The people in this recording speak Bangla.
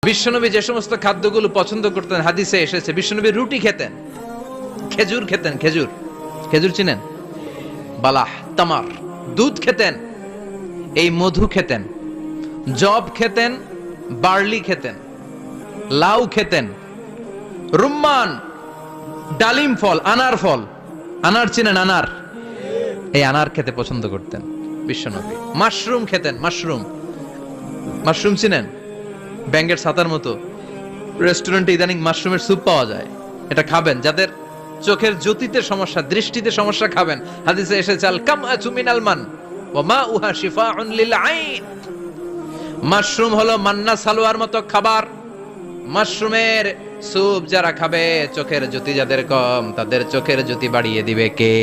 বিশ্বনবী যে সমস্ত খাদ্যগুলো পছন্দ করতেন হাদিসে এসেছে, বিশ্বনবী রুটি খেতেন, খেজুর খেতেন, খেজুর, খেজুর চিনেন, বালাহ, তামার, দুধ খেতেন, এই মধু খেতেন, জব খেতেন, বার্লি খেতেন, লাউ খেতেন, রুম্মান, ডালিম ফল, আনার ফল, আনার চিনেন, আনার, এই আনার খেতে পছন্দ করতেন বিশ্বনবী। মাশরুম খেতেন, মাশরুম, মাশরুম চিনেন, ব্যাঙ্গের ছাতার মতো, রেস্টুরেন্টে ইদানিং মাশরুমের স্যুপ পাওয়া যায়, এটা খাবেন। যাদের চোখের জ্যোতিতে সমস্যা, দৃষ্টিতে সমস্যা, খাবেন। হাদিসে এসেছে আল কামআতু মিনাল মান ওয়া মাউহা শিফাউন লিল আইন। মাশরুম হলো মান্না সালোয়ার মতো খাবার। মাশরুমের স্যুপ যারা খাবে, চোখের জ্যোতি যাদের কম, তাদের চোখের জ্যোতি বাড়িয়ে দিবে কে?